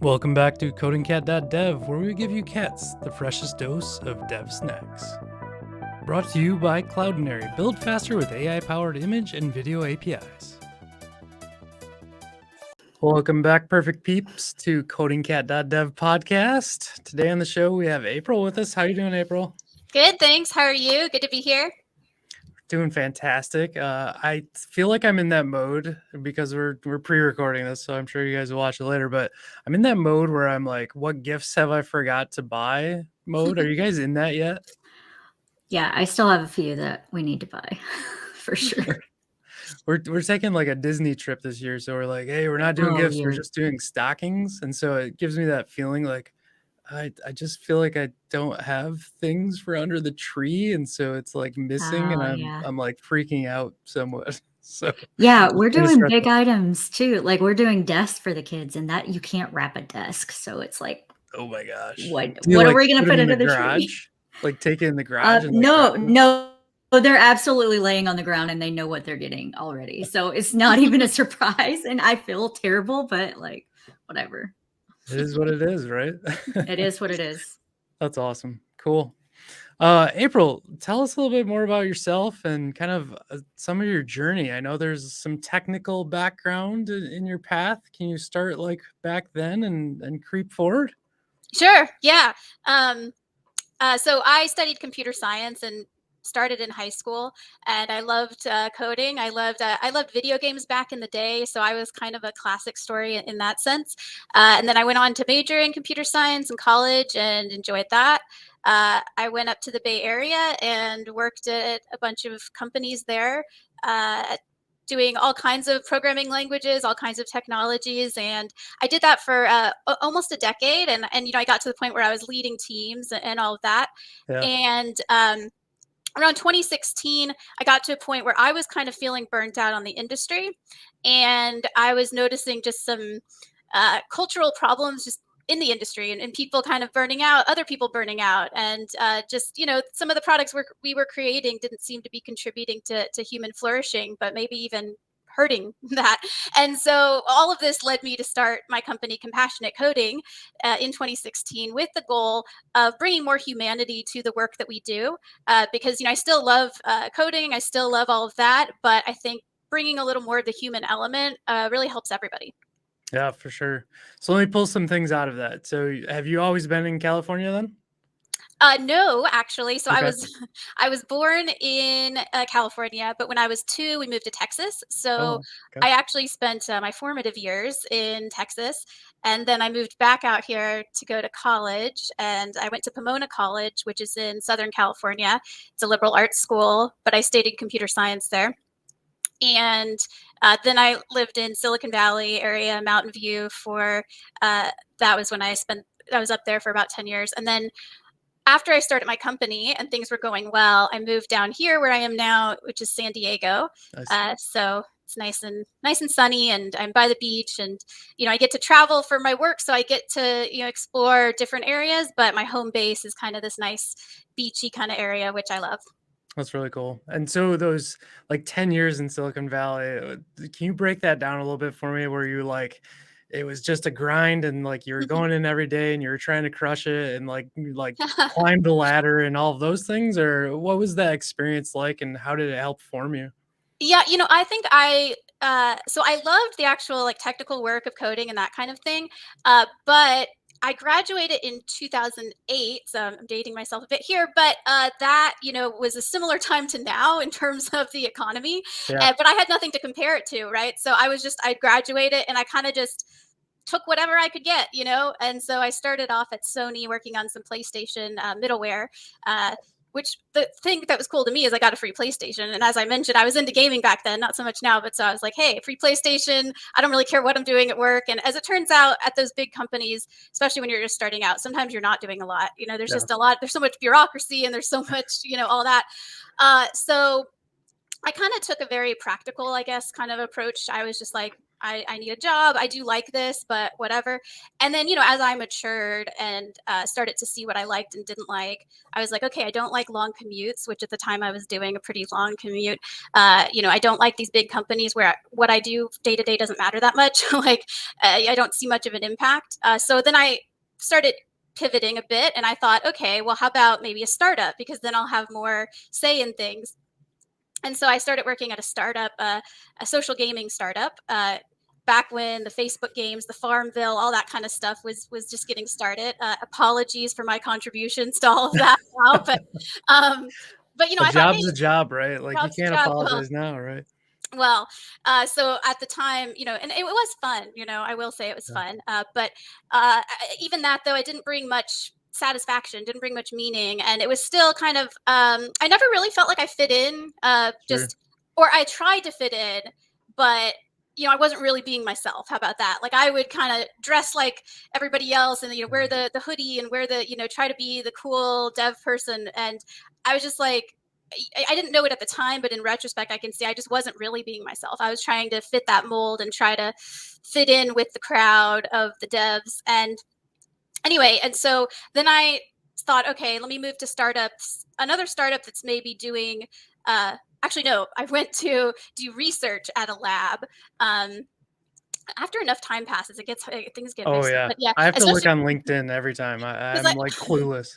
Welcome back to codingcat.dev, where we give you cats the freshest dose of dev snacks. Brought to you by Cloudinary, build faster with AI-powered image and video APIs. Welcome back, Purrfect Peeps, to codingcat.dev podcast. Today on the show, we have April with us. How you doing, April? Good, thanks. How are you? Good to be here. Doing fantastic. I feel like I'm in that mode because we're pre-recording this, so I'm sure you guys will watch it later. But I'm in that mode where I'm like, "What gifts have I forgot to buy?" mode. Are you guys in that yet? Yeah, I still have a few that we need to buy for sure. We're taking like a Disney trip this year, so we're like, "Hey, we're not doing gifts. Yeah. We're just doing stockings." And so it gives me that feeling like I just feel like I don't have things for under the tree, and so it's like missing, and I'm like freaking out somewhat. So yeah, we're doing big items too. Like we're doing desks for the kids, and that you can't wrap a desk, so it's like, oh my gosh, what are we gonna put under the garage? tree? Like take it in the garage? No. They're absolutely laying on the ground, and they know what they're getting already. So it's not even a surprise, and I feel terrible, but like whatever. It is what it is, right? It is what it is. That's awesome. Cool. April, tell us a little bit more about yourself and kind of some of your journey. I know there's some technical background in your path. Can you start like back then and creep forward? Sure. Yeah. So I studied computer science and started in high school, and I loved coding. I loved video games back in the day, so I was kind of a classic story in that sense. And then I went on to major in computer science in college and enjoyed that. I went up to the Bay Area and worked at a bunch of companies there, doing all kinds of programming languages, all kinds of technologies. And I did that for almost a decade. And I got to the point where I was leading teams and all of that. Yeah. And around 2016, I got to a point where I was kind of feeling burnt out on the industry. And I was noticing just some cultural problems just in the industry, and people kind of burning out, other people burning out. And just, some of the products we were creating didn't seem to be contributing to human flourishing, but maybe even hurting that. And so all of this led me to start my company, Compassionate Coding, in 2016 with the goal of bringing more humanity to the work that we do. Because, I still love coding. I still love all of that. But I think bringing a little more of the human element really helps everybody. Yeah, for sure. So let me pull some things out of that. So have you always been in California then? No, actually. So okay. I was born in California, but when I was 2, we moved to Texas. So I actually spent my formative years in Texas, and then I moved back out here to go to college. And I went to Pomona College, which is in Southern California. It's a liberal arts school, but I studied computer science there. And then I lived in Silicon Valley area, Mountain View for that was when I was up there for about 10 years. And then after I started my company and things were going well, I moved down here where I am now, which is San Diego. So it's nice and sunny, and I'm by the beach, and I get to travel for my work, so I get to explore different areas. But my home base is kind of this nice beachy kind of area, which I love. That's really cool. And so those like 10 years in Silicon Valley, can you break that down a little bit for me, where you like it was just a grind and like you were going in every day and you were trying to crush it and like climb the ladder and all of those things? Or what was that experience like and how did it help form you? Yeah, I think so I loved the actual like technical work of coding and that kind of thing. But I graduated in 2008, so I'm dating myself a bit here, but that, was a similar time to now in terms of the economy. Yeah. But I had nothing to compare it to, right? So I graduated and I kind of just took whatever I could get, and so I started off at Sony working on some PlayStation middleware. Which the thing that was cool to me is I got a free PlayStation. And as I mentioned, I was into gaming back then, not so much now. But so I was like, hey, free PlayStation. I don't really care what I'm doing at work. And as it turns out, at those big companies, especially when you're just starting out, sometimes you're not doing a lot. There's just a lot. There's so much bureaucracy and there's so much, all that. So I kind of took a very practical, I guess, kind of approach. I was just like, I need a job. I do like this, but whatever. And then, as I matured and started to see what I liked and didn't like, I was like, okay, I don't like long commutes, which at the time I was doing a pretty long commute. I don't like these big companies where what I do day to day doesn't matter that much. Like, I don't see much of an impact. So then I started pivoting a bit, and I thought, okay, well, how about maybe a startup, because then I'll have more say in things. And so I started working at a startup, a social gaming startup, back when the Facebook games, the Farmville, all that kind of stuff was just getting started. Apologies for my contributions to all of that now, but A I thought, job's hey, a job, right? Like, you job's a can't job. apologize now, right? Well, so at the time, and it was fun, I will say it was Yeah, fun. But even that, though, it didn't bring much satisfaction, didn't bring much meaning. And it was still kind of, I never really felt like I fit in, sure. or I tried to fit in, but, I wasn't really being myself. How about that? Like, I would kind of dress like everybody else and, wear the hoodie and wear the, try to be the cool dev person. And I was just like, I didn't know it at the time, but in retrospect, I can see I just wasn't really being myself. I was trying to fit that mold and try to fit in with the crowd of the devs. And anyway, and so then I thought, okay, let me move to startups, another startup that's maybe doing, actually, no, I went to do research at a lab. After enough time passes, things get Oh, messy. yeah. But yeah, I have to look especially on LinkedIn every time. because I'm, like, clueless.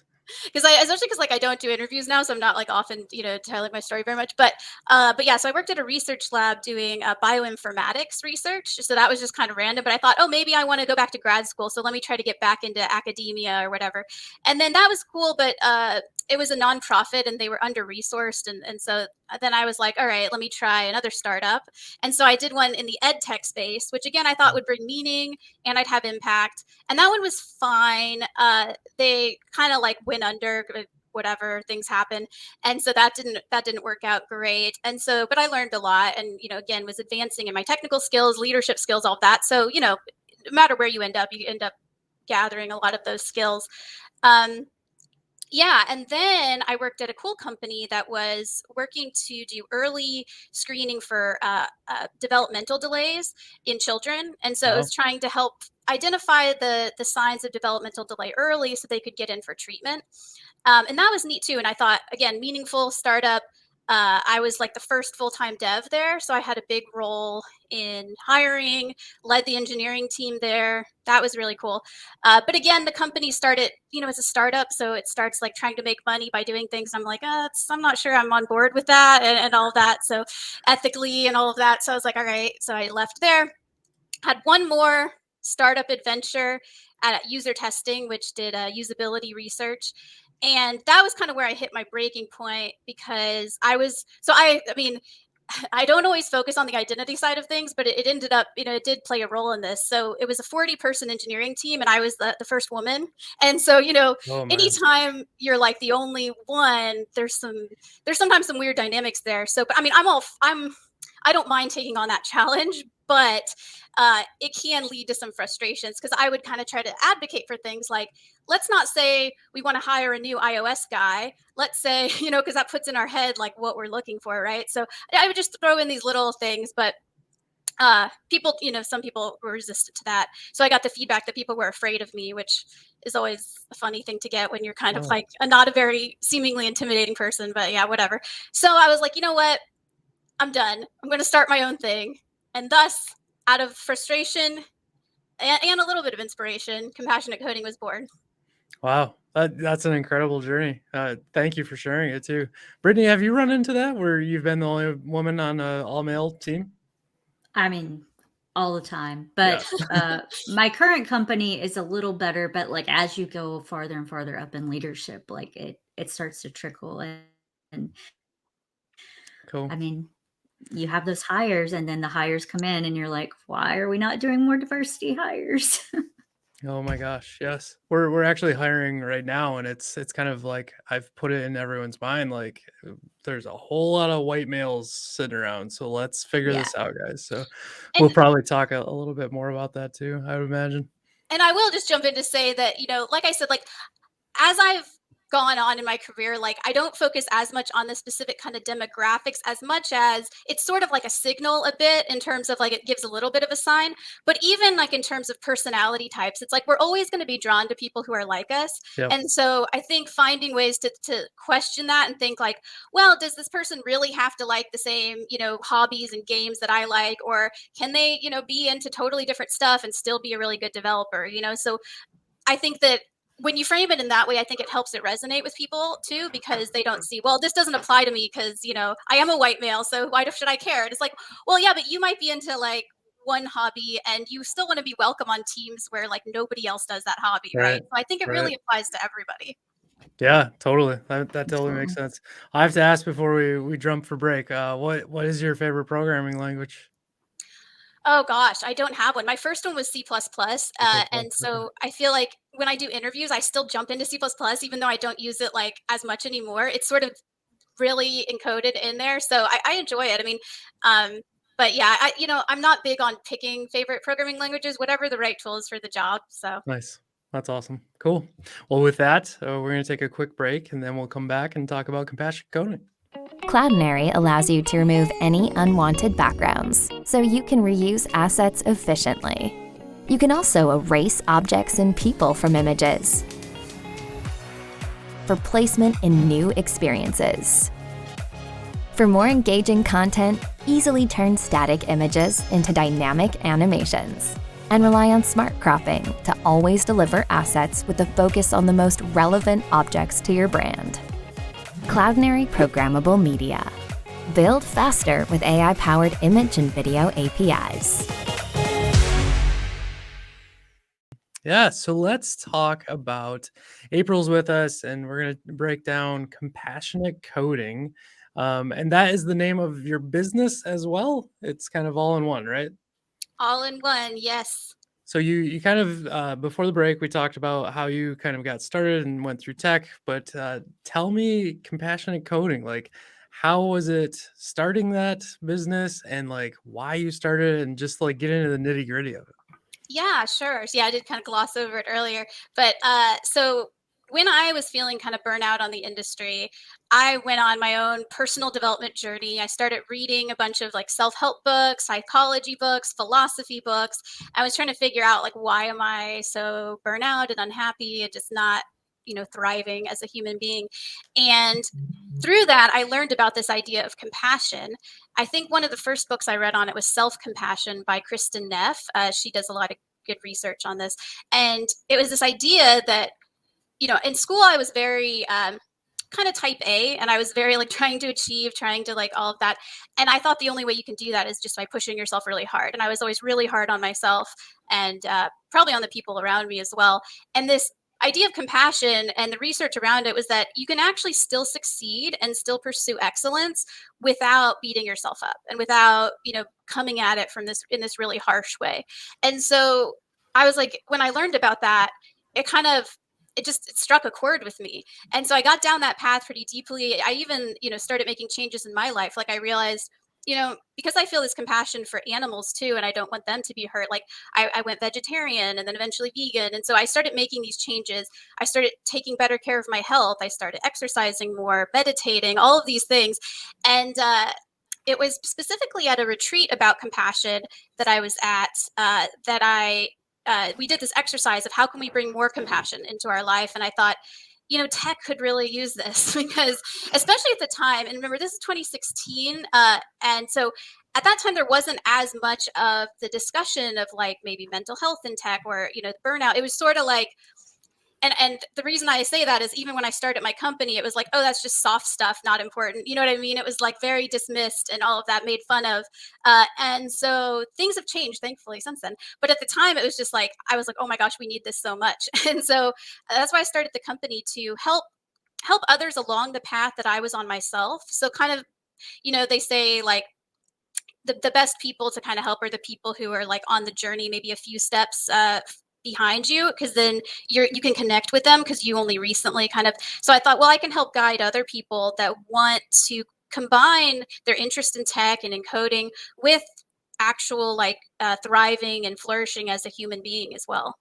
especially because like I don't do interviews now, so I'm not like often telling my story very much. But yeah, so I worked at a research lab doing bioinformatics research. So that was just kind of random. But I thought, oh, maybe I want to go back to grad school, so let me try to get back into academia or whatever. And then that was cool, but it was a nonprofit and they were under resourced, and so then I was like, all right, let me try another startup. And so I did one in the ed tech space, which again I thought would bring meaning and I'd have impact. And that one was fine. They kind of like went under, whatever, things happen, and so that didn't work out great. And so, but I learned a lot, and again, was advancing in my technical skills, leadership skills, all that. So no matter where you end up gathering a lot of those skills. Yeah, and then I worked at a cool company that was working to do early screening for developmental delays in children, and so it Wow. was trying to help identify the signs of developmental delay early so they could get in for treatment. And that was neat too. And I thought, again, meaningful startup. I was like the first full-time dev there, so I had a big role in hiring, led the engineering team there. That was really cool. But again, the company started, as a startup, so it starts like trying to make money by doing things. I'm like, I'm not sure I'm on board with that, and all of that. So ethically and all of that. So I was like, all right. So I left there. Had one more startup adventure at user testing, which did usability research. And that was kind of where I hit my breaking point, because I mean, I don't always focus on the identity side of things, but it ended up, it did play a role in this. So it was a 40-person engineering team, and I was the first woman. And so, Oh, man. anytime you're like the only one, there's sometimes some weird dynamics there. So, but I mean, I don't mind taking on that challenge, but it can lead to some frustrations, because I would kind of try to advocate for things like, let's not say we want to hire a new iOS guy. Let's say, because that puts in our head like what we're looking for, right? So I would just throw in these little things, but people, some people were resistant to that. So I got the feedback that people were afraid of me, which is always a funny thing to get when you're kind of Oh, like not a very seemingly intimidating person, but yeah, whatever. So I was like, you know what? I'm done. I'm going to start my own thing. And thus, out of frustration and a little bit of inspiration, Compassionate Coding was born. wow. That's an incredible journey. Thank you for sharing it too. Brittany, have you run into that where you've been the only woman on an all-male team? I mean, all the time. Yeah. But my current company is a little better, but like as you go farther and farther up in leadership, like it starts to trickle in. And Cool. I mean, you have those hires, and then the hires come in and you're like, why are we not doing more diversity hires? Oh my gosh, yes. We're actually hiring right now, and it's kind of like I've put it in everyone's mind, like, there's a whole lot of white males sitting around, so let's figure Yeah. this out, guys. So we'll And probably talk a little bit more about that too, I would imagine. and I will just jump in to say that, like I said, like as I've gone on in my career, like I don't focus as much on the specific kind of demographics as much as it's sort of like a signal a bit in terms of like it gives a little bit of a sign. But even like in terms of personality types, it's like we're always going to be drawn to people who are like us. Yep. And so I think finding ways to question that and think like, well, does this person really have to like the same, hobbies and games that I like, or can they, be into totally different stuff and still be a really good developer, So I think that when you frame it in that way, I think it helps it resonate with people too, because they don't see, well, this doesn't apply to me because, I am a white male, so why should I care? And it's like, well, yeah, but you might be into like one hobby and you still want to be welcome on teams where like nobody else does that hobby, right? Right. So I think it Right. really applies to everybody. Yeah, totally. That totally makes Absolutely. sense. I have to ask before we jump for break. What is your favorite programming language? Oh gosh, I don't have one. My first one was C++, C++. and Okay. so I feel like when I do interviews, I still jump into C++, even though I don't use it like as much anymore. It's sort of really encoded in there. So I enjoy it. I mean, but yeah, I'm not big on picking favorite programming languages, whatever the right tool is for the job. So Nice. That's awesome. Cool. Well, with that, we're going to take a quick break and then we'll come back and talk about compassion coding. Cloudinary allows you to remove any unwanted backgrounds, so you can reuse assets efficiently. You can also erase objects and people from images for placement in new experiences. For more engaging content, easily turn static images into dynamic animations. And rely on smart cropping to always deliver assets with a focus on the most relevant objects to your brand. Cloudinary Programmable Media. Build faster with AI-powered image and video APIs. Yeah, so let's talk about April's with us, and we're going to break down compassionate coding. And that is the name of your business as well. It's kind of all in one, right? all in one, yes. So you kind of before the break we talked about how you kind of got started and went through tech, but tell me compassionate coding, like how was it starting that business and like why you started and just like get into the nitty gritty of it. Yeah, sure. So, yeah, I did kind of gloss over it earlier. But so when I was feeling kind of burnout on the industry, I went on my own personal development journey. I started reading a bunch of like self-help books, psychology books, philosophy books. I was trying to figure out like why am I so burnout and unhappy and just not, thriving as a human being. And through that, I learned about this idea of compassion. I think one of the first books I read on it was Self Compassion by Kristen Neff. She does a lot of good research on this. And it was this idea that, in school, I was very kind of type A, and I was very like trying to achieve, trying to like all of that. And I thought the only way you can do that is just by pushing yourself really hard. And I was always really hard on myself and probably on the people around me as well. And this idea of compassion and the research around it was that you can actually still succeed and still pursue excellence without beating yourself up and without coming at it from this in this really harsh way. And so I was like, when I learned about that, it kind of it struck a chord with me. And so I got down that path pretty deeply. I even started making changes in my life. Like I realized, because I feel this compassion for animals too, and I don't want them to be hurt. Like I went vegetarian and then eventually vegan. And so I started making these changes. I started taking better care of my health. I started exercising more, meditating, all of these things. And it was specifically at a retreat about compassion that I was at that we did this exercise of how can we bring more compassion into our life. And I thought, tech could really use this because, especially at the time, and remember, this is 2016. And so at that time, there wasn't as much of the discussion of like maybe mental health in tech or, burnout. It was sort of like, and the reason I say that is even when I started my company, it was like, oh, that's just soft stuff, not important. You know what I mean? It was like very dismissed and all of that made fun of. And so things have changed, thankfully, since then. But at the time, it was just like, I was like, oh my gosh, we need this so much. And so that's why I started the company to help others along the path that I was on myself. So kind of, they say like the best people to kind of help are the people who are like on the journey, maybe a few steps behind you, because then you can connect with them because you only recently kind of. So I thought, well, I can help guide other people that want to combine their interest in tech and in coding with actual like thriving and flourishing as a human being as well.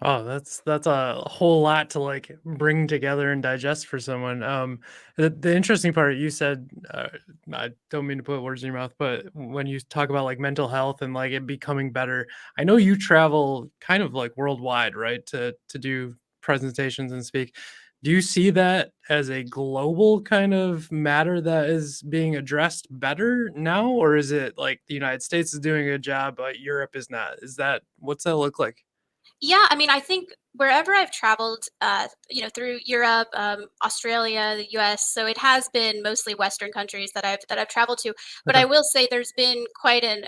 Oh, that's a whole lot to like bring together and digest for someone. The interesting part you said, I don't mean to put words in your mouth, but when you talk about like mental health and like it becoming better, I know you travel kind of like worldwide, right? To do presentations and speak. Do you see that as a global kind of matter that is being addressed better now, or is it like the United States is doing a good job, but Europe is not? Is that what's that look like? Yeah, I mean, I think wherever I've traveled, through Europe, Australia, the U.S., so it has been mostly Western countries that I've traveled to. But Okay. I will say there's been quite an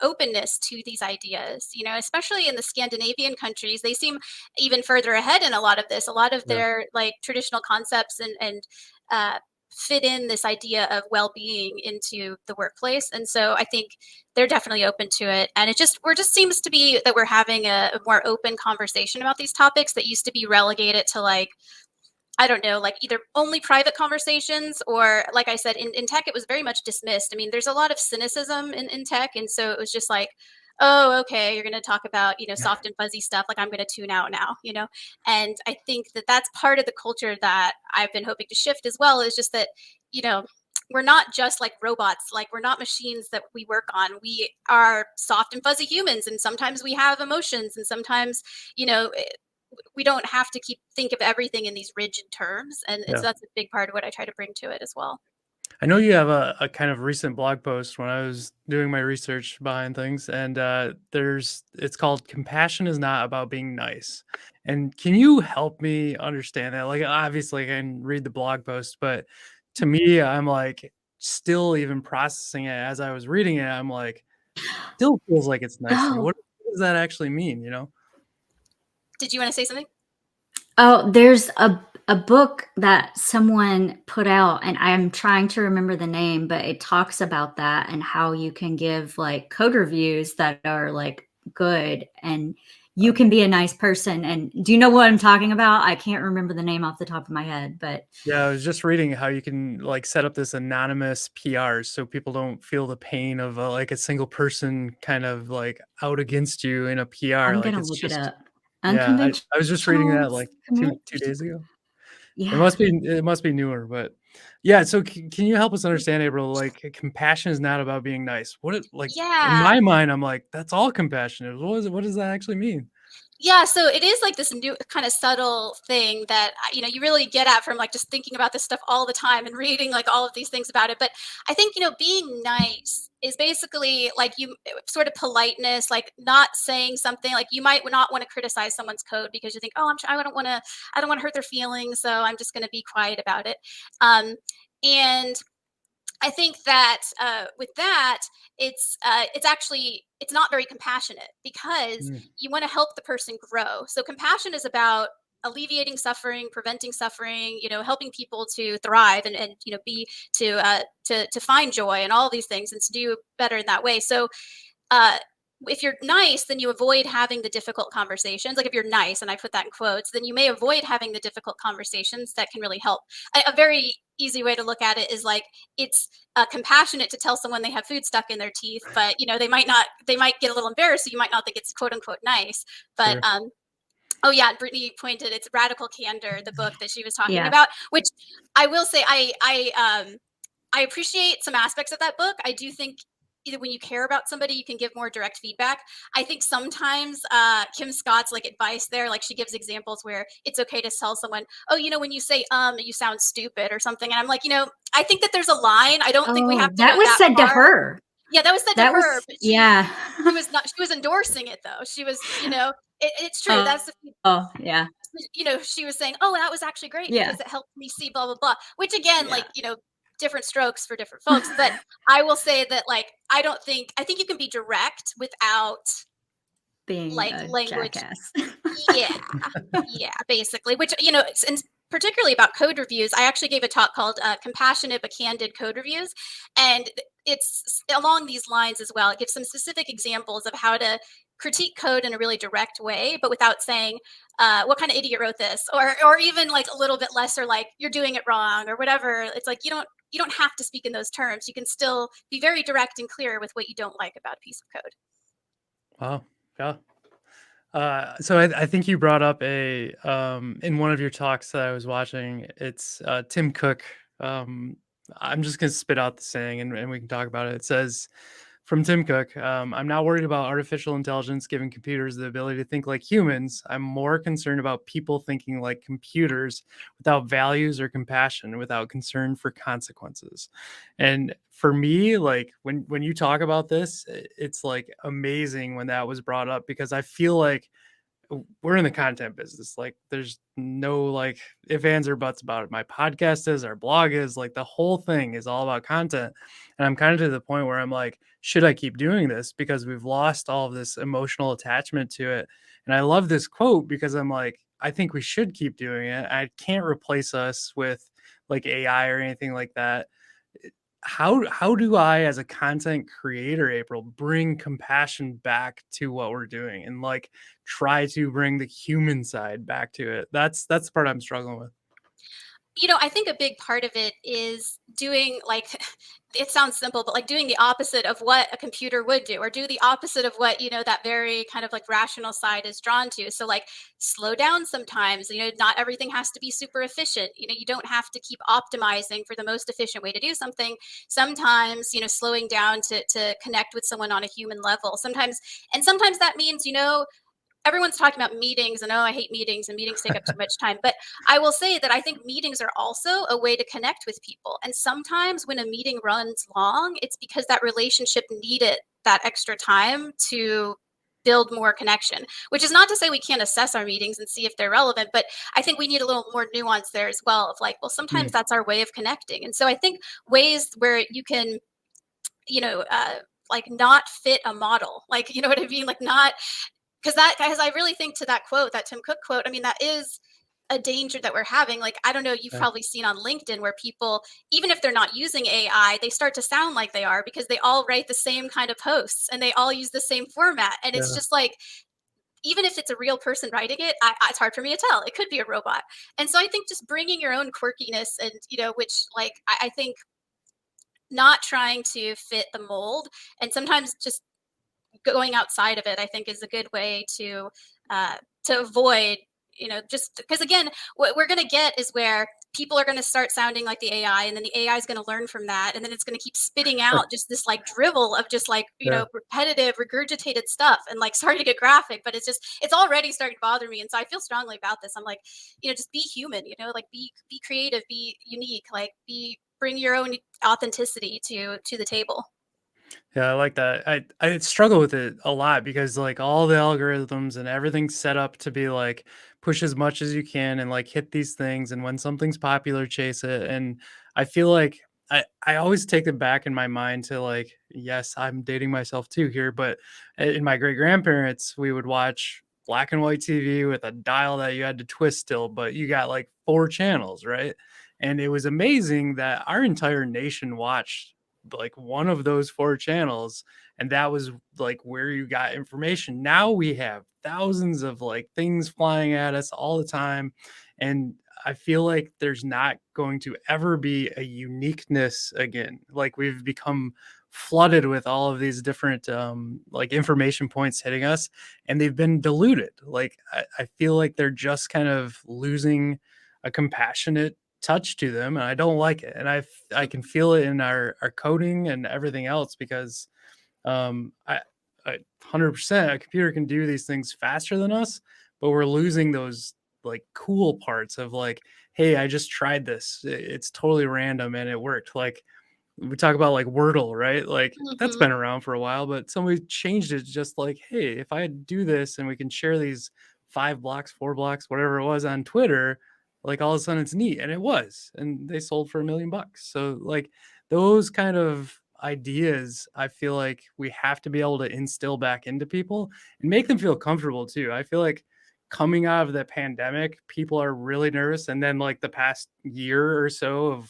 openness to these ideas. Especially in the Scandinavian countries, they seem even further ahead in a lot of this. A lot of Yeah. their like traditional concepts and uh, fit in this idea of well-being into the workplace, and so I think they're definitely open to it. And we're just seems to be that we're having a more open conversation about these topics that used to be relegated to like, I don't know, like either only private conversations or like I said, in tech, it was very much dismissed. I mean, there's a lot of cynicism in tech. And so it was just like, oh, okay, you're going to talk about, soft and fuzzy stuff. Like I'm going to tune out now. And I think that that's part of the culture that I've been hoping to shift as well, is just that, you know, we're not just like robots, like we're not machines that we work on. We are soft and fuzzy humans. And sometimes we have emotions and sometimes, you know, we don't have to think of everything in these rigid terms, and Yeah. so that's a big part of what I try to bring to it as well. I know you have a kind of recent blog post when I was doing my research behind things, and it's called "Compassion is not about being nice." And can you help me understand that? Like, obviously, I can read the blog post, but to me, I'm like still even processing it as I was reading it. I'm like, still feels like it's nice to me. Oh, What does that actually mean? Did you want to say something? oh, there's a book that someone put out, and I'm trying to remember the name, but it talks about that and how you can give like code reviews that are like good, and you can be a nice person. And do you know what I'm talking about? I can't remember the name off the top of my head, but Yeah, I was just reading how you can like set up this anonymous PRs so people don't feel the pain of like a single person kind of like out against you in a PR. I'm Like gonna it's look it just up. yeah, I was just reading Unconventional that like commit. two days ago. Yeah. It must be newer, but yeah. So can you help us understand, April? Like compassion is not about being nice. Like in Yeah. my mind, I'm like that's all compassionate. What does that actually mean? Yeah, so it is like this new kind of subtle thing that you really get at from like just thinking about this stuff all the time and reading like all of these things about it. But I think being nice is basically like you sort of politeness, like not saying something like you might not want to criticize someone's code because you think, oh, I don't want to hurt their feelings, so I'm just going to be quiet about it. And I think that with that, it's not very compassionate because Mm, you want to help the person grow. So compassion is about alleviating suffering, preventing suffering, helping people to thrive and be to find joy and all these things and to do better in that way. So uh, if you're nice, then you avoid having the difficult conversations. Like if you're nice, and I put that in quotes, then you may avoid having the difficult conversations that can really help. A very easy way to look at it is like it's compassionate to tell someone they have food stuck in their teeth, but they might get a little embarrassed, so you might not think it's quote unquote nice. But sure. oh yeah, Brittany pointed it's Radical Candor, the book that she was talking Yeah. about, which I will say I appreciate some aspects of that book. I do think either when you care about somebody, you can give more direct feedback. I think sometimes Kim Scott's like advice there, like she gives examples where it's okay to tell someone, oh, when you say you sound stupid or something. And I'm like, I think that there's a line. I don't think we Oh, have to that go was that said to far. her. Yeah, that was said to That was her, but yeah. she was not, she was endorsing it though. She was, it's true. Oh, That's the oh, yeah. she was saying, "Oh, that was actually great Yeah. because it helped me see blah blah blah." Which again, Yeah. like different strokes for different folks. But I will say that like I think you can be direct without Being like a language. jackass. Yeah, yeah, basically. Which and particularly about code reviews, I actually gave a talk called "Compassionate but Candid Code Reviews," and it's along these lines as well. It gives some specific examples of how to critique code in a really direct way, but without saying, "What kind of idiot wrote this?" or even like a little bit lesser, like "You're doing it wrong" or whatever. It's like you don't have to speak in those terms. You can still be very direct and clear with what you don't like about a piece of code. Wow. Yeah. So I think you brought up in one of your talks that I was watching. It's Tim Cook. Um, I'm just gonna spit out the saying, and we can talk about it. It says from Tim Cook, "I'm not worried about artificial intelligence giving computers the ability to think like humans. I'm more concerned about people thinking like computers without values or compassion, without concern for consequences." And for me, like when you talk about this, it's like amazing when that was brought up because I feel like we're in the content business. Like there's no like if ands or buts about it. My podcast is, our blog is, like the whole thing is all about content. And I'm kind of to the point where I'm like, should I keep doing this? Because we've lost all of this emotional attachment to it. And I love this quote because I'm like, I think we should keep doing it. I can't replace us with like AI or anything like that. How do I, as a content creator, April, bring compassion back to what we're doing and like try to bring the human side back to it? That's the part I'm struggling with. I think a big part of it is doing like it sounds simple, but like doing the opposite of what a computer would do, or do the opposite of what, that very kind of like rational side is drawn to. So like slow down sometimes, not everything has to be super efficient. You don't have to keep optimizing for the most efficient way to do something. Sometimes, slowing down to connect with someone on a human level. Sometimes that means, everyone's talking about meetings and, oh, I hate meetings and meetings take up too much time. But I will say that I think meetings are also a way to connect with people. And sometimes when a meeting runs long, it's because that relationship needed that extra time to build more connection, which is not to say we can't assess our meetings and see if they're relevant. But I think we need a little more nuance there as well of like, well, sometimes Mm, that's our way of connecting. And so I think ways where you can, you know, uh, like not fit a model, like, you know what I mean? Like not because I really think to that quote, that Tim Cook quote, I mean, that is a danger that we're having. Like, I don't know, you've yeah, probably seen on LinkedIn where people, even if they're not using AI, they start to sound like they are because they all write the same kind of posts and they all use the same format. And it's yeah, just like, even if it's a real person writing it, it's hard for me to tell. It could be a robot. And so I think just bringing your own quirkiness and, which like, I think not trying to fit the mold and sometimes just going outside of it, I think, is a good way to avoid, just because again, what we're going to get is where people are going to start sounding like the AI, and then the AI is going to learn from that, and then it's going to keep spitting out just this like drivel of just like yeah. repetitive, regurgitated stuff. And like, sorry to get graphic, but it's already starting to bother me, and so I feel strongly about this. I'm like, just be human, like be creative, be unique, like bring your own authenticity to the table. Yeah, I like that. I struggle with it a lot because like all the algorithms and everything's set up to be like push as much as you can and like hit these things, and when something's popular, chase it. And I feel like I always take it back in my mind to like, yes, I'm dating myself too here, but in my great grandparents, we would watch black and white TV with a dial that you had to twist still, but you got like four channels, right? And it was amazing that our entire nation watched like one of those four channels, and that was like where you got information. Now we have thousands of like things flying at us all the time, and I feel like there's not going to ever be a uniqueness again. Like we've become flooded with all of these different like information points hitting us, and they've been diluted. Like I feel like they're just kind of losing a compassionate touch to them, and I don't like it. And I can feel it in our coding and everything else because I 100% a computer can do these things faster than us, but we're losing those like cool parts of like, hey, I just tried this. It's totally random and it worked. Like we talk about like Wordle, right? Like that's Hmm. been around for a while, but somebody changed it just like, hey, if I do this and we can share these 5 blocks, 4 blocks, whatever it was on Twitter, like all of a sudden it's neat. And it was, and they sold for $1 million. So like those kind of ideas, I feel like we have to be able to instill back into people and make them feel comfortable too. I feel like coming out of the pandemic, people are really nervous. And then like the past year or so of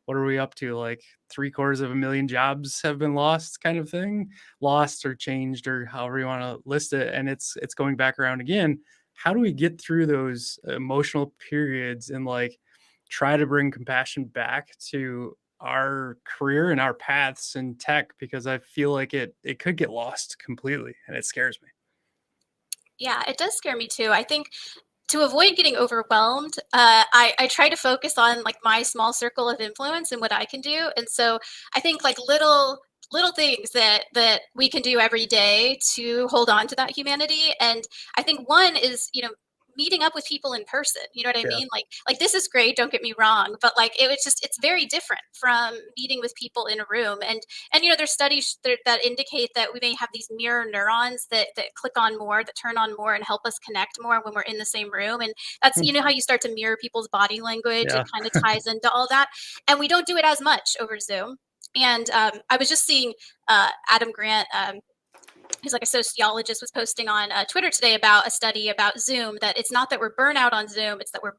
what are we up to? Like 750,000 jobs have been lost, kind of thing, lost or changed or however you want to list it. And it's going back around again. How do we get through those emotional periods and like try to bring compassion back to our career and our paths in tech? Because I feel like it could get lost completely and it scares me. Yeah, it does scare me too. I think to avoid getting overwhelmed, I try to focus on like my small circle of influence and what I can do. And so I think like little things that we can do every day to hold on to that humanity. And I think one is, meeting up with people in person. You know what I Yeah. mean? Like this is great, don't get me wrong, but like it's very different from meeting with people in a room. And there's studies that indicate that we may have these mirror neurons that click on more, that turn on more and help us connect more when we're in the same room. And that's, Hmm. how you start to mirror people's body language. It Yeah. kind of ties into all that. And we don't do it as much over Zoom. And I was just seeing Adam Grant, who's like a sociologist, was posting on Twitter today about a study about Zoom, that it's not that we're burnout on Zoom, it's that we're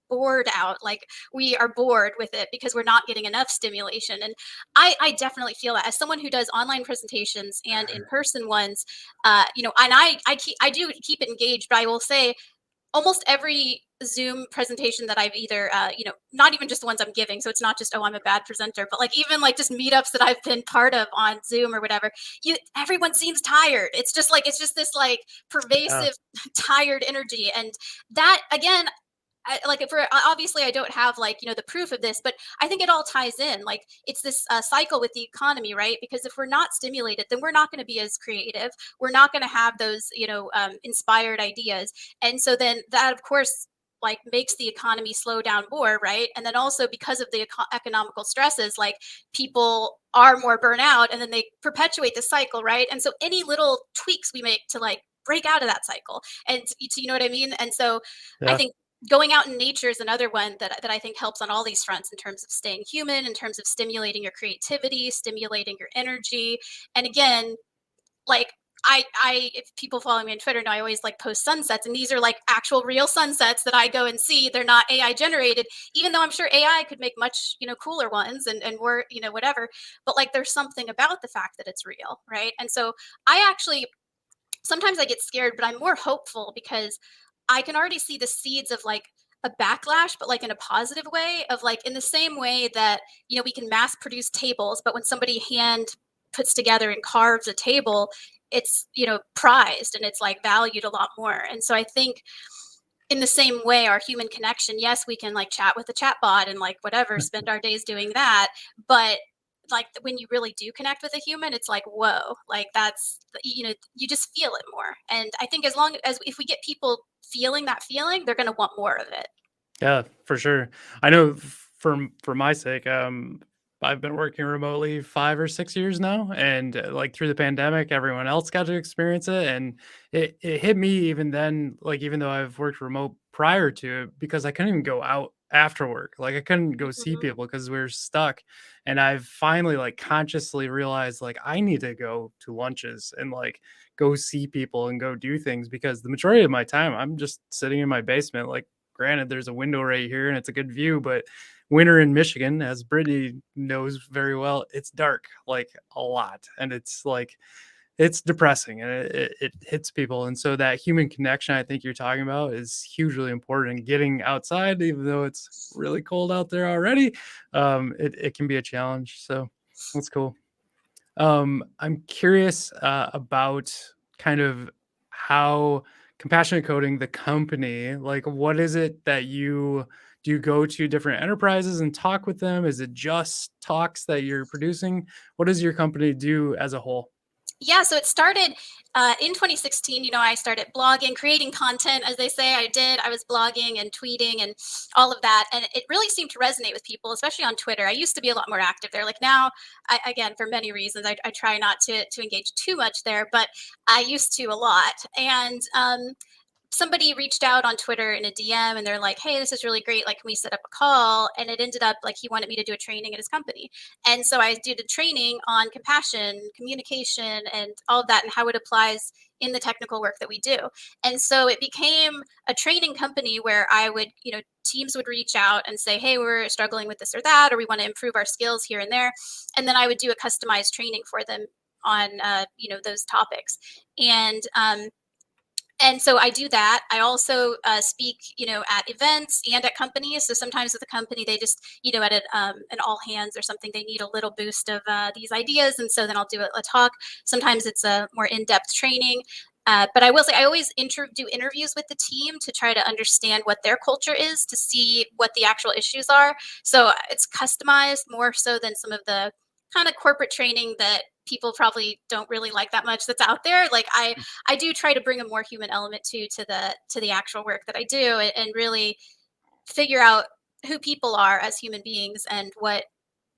bored out. Like we are bored with it because we're not getting enough stimulation. And I definitely feel that as someone who does online presentations and in-person ones, and I do keep it engaged, but I will say almost every Zoom presentation that I've either, not even just the ones I'm giving. So it's not just, oh, I'm a bad presenter, but like even like just meetups that I've been part of on Zoom or whatever, everyone seems tired. It's just this like Yeah. pervasive, tired energy. And that again, obviously I don't have like the proof of this, but I think it all ties in. Like it's this cycle with the economy, right? Because if we're not stimulated, then we're not going to be as creative. We're not going to have those inspired ideas, and so then that of course like makes the economy slow down more, right? And then also because of the economical stresses, like people are more burnout, and then they perpetuate the cycle, right? And so any little tweaks we make to like break out of that cycle, and you know what I mean? And so I Yeah. think going out in nature is another one that I think helps on all these fronts in terms of staying human, in terms of stimulating your creativity, stimulating your energy. And again, like if people follow me on Twitter know I always like post sunsets, and these are like actual real sunsets that I go and see. They're not AI generated, even though I'm sure AI could make much, cooler ones and more, whatever. But like there's something about the fact that it's real, right? And so I actually sometimes I get scared, but I'm more hopeful because I can already see the seeds of like a backlash, but like in a positive way, of like in the same way that, we can mass produce tables, but when somebody hand puts together and carves a table, it's, prized and it's like valued a lot more. And so I think in the same way, our human connection, yes, we can like chat with a chat bot and like whatever, spend our days doing that. But like when you really do connect with a human, it's like, whoa, like that's, you just feel it more. And I think as long as if we get people feeling that feeling, they're going to want more of it. Yeah, for sure. I know for my sake, I've been working remotely 5 or 6 years now, and like through the pandemic, everyone else got to experience it, and it hit me even then. Like even though I've worked remote prior to it, because I couldn't even go out after work, like I couldn't go see Mhm. people because we were stuck. And I've finally like consciously realized like I need to go to lunches and like go see people and go do things, because the majority of my time I'm just sitting in my basement, like granted, there's a window right here and it's a good view, but winter in Michigan, as Brittany knows very well, it's dark like a lot. And it's like, it's depressing and it hits people. And so that human connection I think you're talking about is hugely important. Getting outside, even though it's really cold out there already, it can be a challenge. So that's cool. I'm curious about kind of how Compassionate Coding, the company, like what is it that you do? You go to different enterprises and talk with them? Is it just talks that you're producing? What does your company do as a whole? Yeah, so it started in 2016. I started blogging, creating content, as they say. I was blogging and tweeting and all of that. And it really seemed to resonate with people, especially on Twitter. I used to be a lot more active there. Like now, again, for many reasons, I try not to engage too much there, but I used to a lot. And somebody reached out on Twitter in a DM and they're like, "Hey, this is really great. Like, can we set up a call?" And it ended up like he wanted me to do a training at his company. And so I did a training on compassion, communication, and all of that, and how it applies in the technical work that we do. And so it became a training company where I would, teams would reach out and say, "Hey, we're struggling with this or that, or we want to improve our skills here and there." And then I would do a customized training for them on, those topics. And so I do that. I also speak, at events and at companies. So sometimes with a company, they just, at an all hands or something, they need a little boost of these ideas, and so then I'll do a talk. Sometimes it's a more in-depth training. But I will say I always do interviews with the team to try to understand what their culture is, to see what the actual issues are. So it's customized more so than some of the kind of corporate training that people probably don't really like that much that's out there. Like I do try to bring a more human element to the actual work that I do, and really figure out who people are as human beings and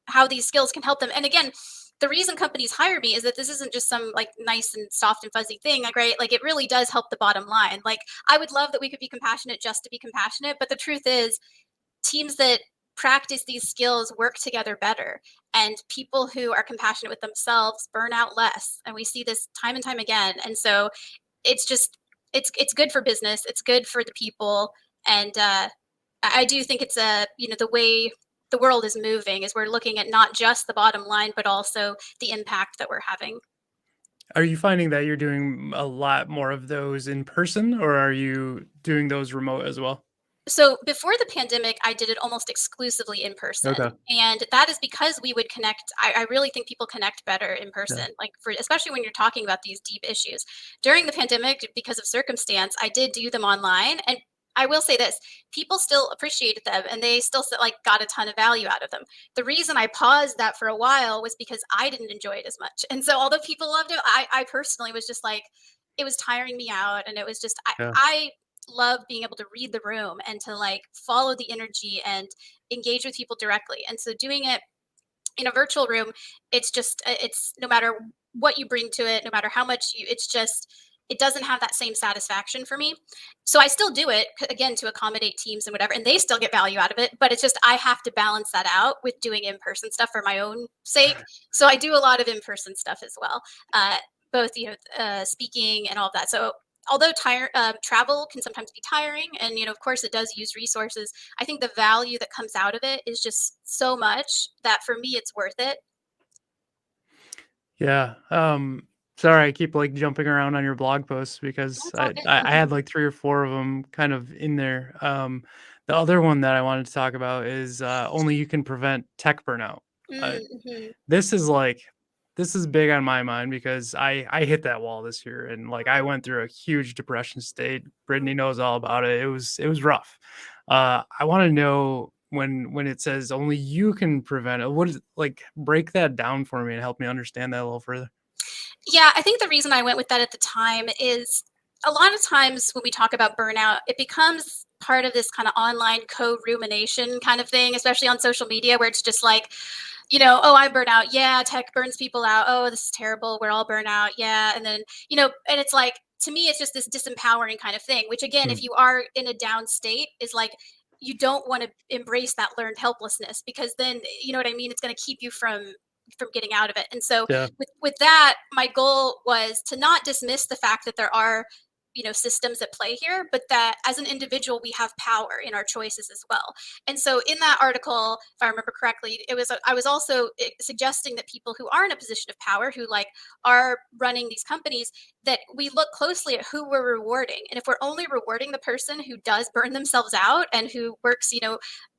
how these skills can help them. And again, the reason companies hire me is that this isn't just some like nice and soft and fuzzy thing, like, right? Like, it really does help the bottom line. Like, I would love that we could be compassionate just to be compassionate, but the truth is, teams that practice these skills work together better, and people who are compassionate with themselves burn out less. And we see this time and time again. And so it's just it's good for business, it's good for the people. And I do think it's the way the world is moving is we're looking at not just the bottom line, but also the impact that we're having. Are you finding that you're doing a lot more of those in person, or are you doing those remote as well? So before the pandemic, I did it almost exclusively in person. Okay. And that is because we would connect. I really think people connect better in Yeah. person, like, especially when you're talking about these deep issues. During the pandemic, because of circumstance, I did do them online. And I will say this, people still appreciated them, and they still like got a ton of value out of them. The reason I paused that for a while was because I didn't enjoy it as much. And so although people loved it, I personally was just like, it was tiring me out. And it was just, Yeah. I love being able to read the room and to like follow the energy and engage with people directly. And so doing it in a virtual room, it's just it's no matter what you bring to it, no matter how much it's just it doesn't have that same satisfaction for me. So I still do it again to accommodate teams and whatever, and they still get value out of it. But it's just I have to balance that out with doing in-person stuff for my own sake. So I do a lot of in-person stuff as well, both speaking and all of that. So although travel can sometimes be tiring, and of course it does use resources, I think the value that comes out of it is just so much that for me it's worth it. Yeah. Sorry, I keep like jumping around on your blog posts because That's all I good. had like 3 or 4 of them kind of in there. The other one that I wanted to talk about is only you can prevent tech burnout. Uh, Mm-hmm. this is like this is big on my mind because I hit that wall this year, and like I went through a huge depression state. Brittany knows all about it. It was rough. I want to know when it says only you can prevent it. What is like break that down for me and help me understand that a little further. Yeah, I think the reason I went with that at the time is a lot of times when we talk about burnout, it becomes part of this kind of online co-rumination kind of thing, especially on social media, where it's just like, oh, I burn out. Yeah, tech burns people out. Oh, this is terrible. We're all burnt out. Yeah. And then, and it's like, to me, it's just this disempowering kind of thing, which again, Hmm. if you are in a down state, is like, you don't want to embrace that learned helplessness, because then, you know what I mean? It's going to keep you from getting out of it. And so Yeah. with that, my goal was to not dismiss the fact that there are systems at play here, but that as an individual we have power in our choices as well. And so in that article, if I remember correctly, I was also suggesting that people who are in a position of power, who like are running these companies, that we look closely at who we're rewarding. And if we're only rewarding the person who does burn themselves out and who works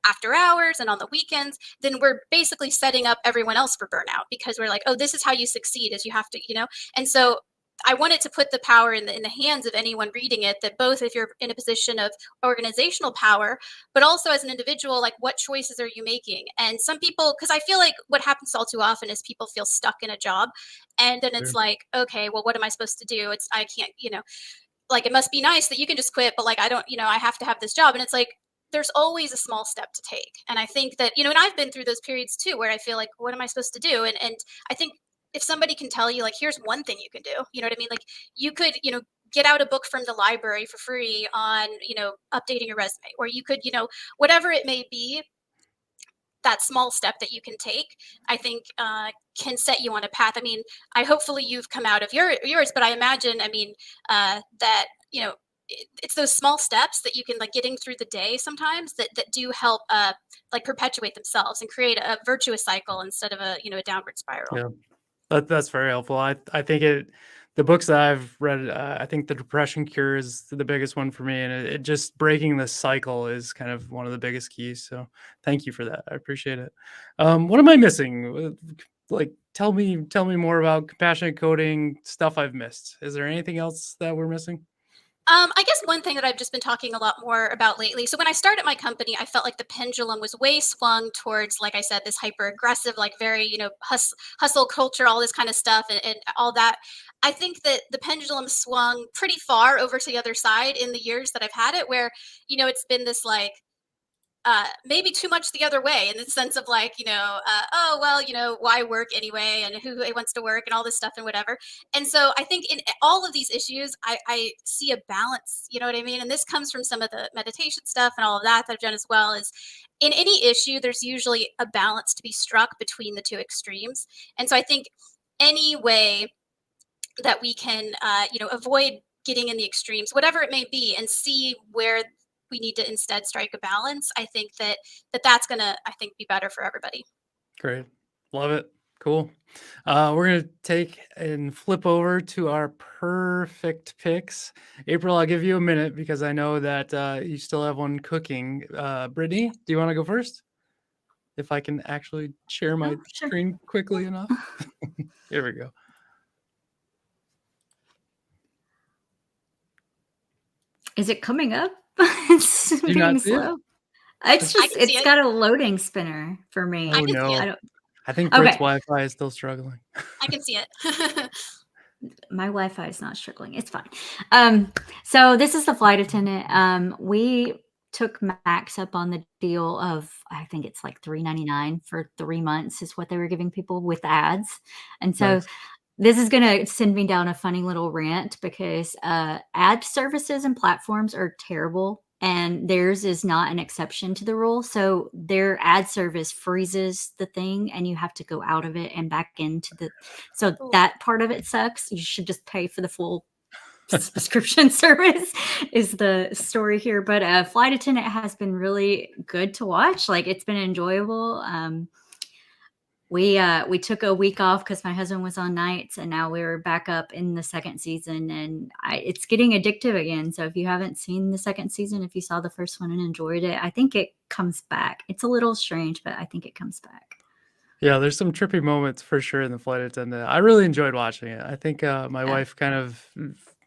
after hours and on the weekends, then we're basically setting up everyone else for burnout, because we're like, oh, this is how you succeed, is you have to. And so I wanted to put the power in the hands of anyone reading it, that both if you're in a position of organizational power, but also as an individual, like, what choices are you making? And some people, because I feel like what happens all too often is people feel stuck in a job, and then it's Sure. like, okay, well, what am I supposed to do? I can't, like, it must be nice that you can just quit, but like, I don't, I have to have this job. And it's like, there's always a small step to take. And I think that, and I've been through those periods too, where I feel like, what am I supposed to do? And I think if somebody can tell you, like, here's one thing you can do, you know what I mean? Like, you could, get out a book from the library for free on, updating your resume, or you could, whatever it may be, that small step that you can take, I think, can set you on a path. I mean, hopefully you've come out of yours, but I imagine, I mean, that, it's those small steps that you can, like, getting through the day sometimes, that do help, like, perpetuate themselves and create a virtuous cycle instead of a downward spiral. Yeah. That's very helpful. I think the books that I've read, I think the Depression Cure is the biggest one for me, and it just breaking the cycle is kind of one of the biggest keys. So thank you for that. I appreciate it. What am I missing? like tell me more about compassionate coding stuff I've missed. Is there anything else that we're missing? I guess one thing that I've just been talking a lot more about lately. So when I started my company, I felt like the pendulum was way swung towards, like I said, this hyper aggressive, like very, hustle culture, all this kind of stuff, and all that. I think that the pendulum swung pretty far over to the other side in the years that I've had it, where, it's been this like maybe too much the other way in the sense of like, oh, well, why work anyway? And who wants to work and all this stuff and whatever. And so I think in all of these issues, I see a balance, you know what I mean? And this comes from some of the meditation stuff and all of that I've done as well. Is in any issue, there's usually a balance to be struck between the two extremes. And so I think any way that we can, avoid getting in the extremes, whatever it may be, and see where we need to instead strike a balance. I think that's gonna, I think, be better for everybody. Great. Love it. Cool. We're going to take and flip over to our Purrfect Picks. April, I'll give you a minute because I know that you still have one cooking. Brittany, do you want to go first? If I can actually share my Sure. screen quickly enough. Here we go. Is it coming up? It's Do you being not see it? slow. It's I just can see it's it. got a loading spinner for me. Oh I can see no. it. I don't I think Britt's Okay. Wi-Fi is still struggling. I can see it. My Wi-Fi is not struggling. It's fine. So this is the flight attendant. We took Max up on the deal of, I think it's like $3.99 for 3 months is what they were giving people with ads. And so Nice. this is going to send me down a funny little rant because ad services and platforms are terrible, and theirs is not an exception to the rule. So their ad service freezes the thing, and you have to go out of it and back into the. So Ooh. that part of it sucks. You should just pay for the full subscription service is the story here. But Flight Attendant has been really good to watch. Like, it's been enjoyable. We took a week off because my husband was on nights, and now we're back up in the second season, and it's getting addictive again. So if you haven't seen the second season, if you saw the first one and enjoyed it, I think it comes back. It's a little strange, but I think it comes back. Yeah, there's some trippy moments for sure in the flight attendant. I really enjoyed watching it. I think my Yeah. wife kind of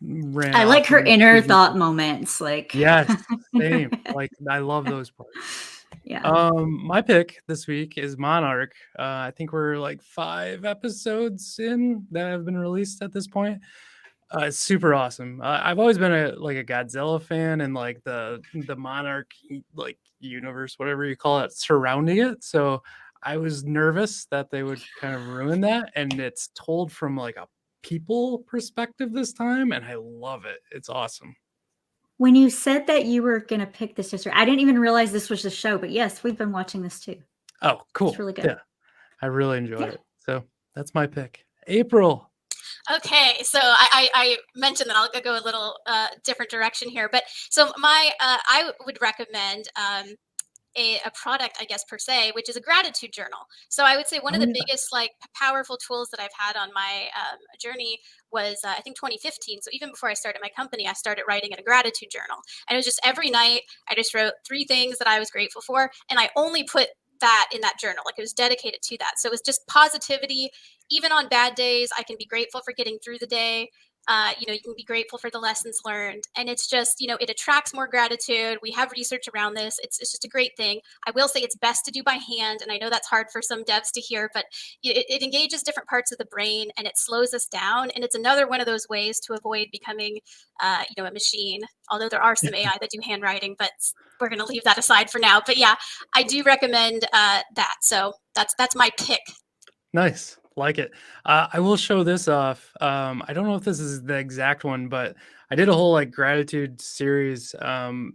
ran I like off her in the inner season. thought moments. Like, Yes, same. Like I love those parts. yeah. My pick this week is Monarch. I think we're like 5 episodes in that have been released at this point. It's super awesome. I've always been a Godzilla fan and like the Monarch like universe, whatever you call it, surrounding it. So I was nervous that they would kind of ruin that, and it's told from like a people perspective this time, and I love it. It's awesome. When you said that you were going to pick this yesterday, I didn't even realize this was the show, but yes, we've been watching this too. Oh, cool. It's really good. Yeah, I really enjoyed Yeah. it. So that's my pick. April. Okay, so I mentioned that I'll go a little different direction here, but so I would recommend a product, I guess, per se, which is a gratitude journal. So I would say one of the biggest like powerful tools that I've had on my journey was I think 2015. So even before I started my company, I started writing in a gratitude journal, and it was just every night I just wrote 3 things that I was grateful for, and I only put that in that journal. Like, it was dedicated to that. So it was just positivity. Even on bad days, I can be grateful for getting through the day. You can be grateful for the lessons learned, and it's just, it attracts more gratitude. We have research around this. It's just a great thing. I will say it's best to do by hand, and I know that's hard for some devs to hear, but it engages different parts of the brain, and it slows us down. And it's another one of those ways to avoid becoming, a machine. Although there are some AI that do handwriting, but we're going to leave that aside for now. But yeah, I do recommend that. So that's my pick. Nice. Like it. I will show this off. I don't know if this is the exact one, but I did a whole like gratitude series in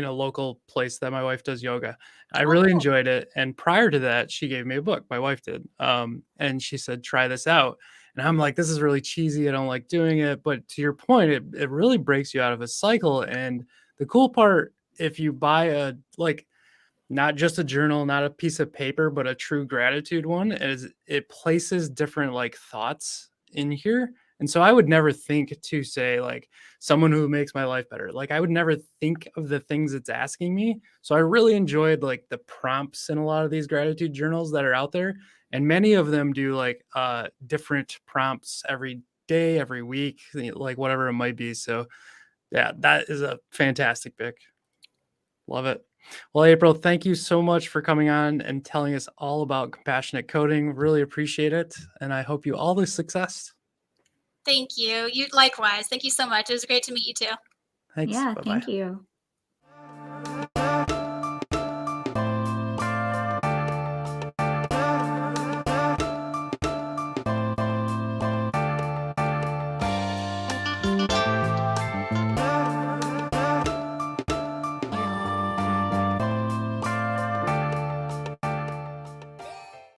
a local place that my wife does yoga. I really cool. enjoyed it. And prior to that, she gave me a book. My wife did. And she said, try this out. And I'm like, this is really cheesy. I don't like doing it. But to your point, it really breaks you out of a cycle. And the cool part, if you buy a like not just a journal, not a piece of paper, but a true gratitude one, is it places different like thoughts in here. And so I would never think to say like someone who makes my life better. Like I would never think of the things it's asking me. So I really enjoyed like the prompts in a lot of these gratitude journals that are out there. and many of them do like different prompts every day, every week, like whatever it might be. So yeah, that is a fantastic pick. Love it. Well, April, thank you so much for coming on and telling us all about compassionate coding. Really appreciate it. And I hope you all the success. Thank you. You likewise. Thank you so much. It was great to meet you too. Thanks. Yeah, Bye-bye. thank you.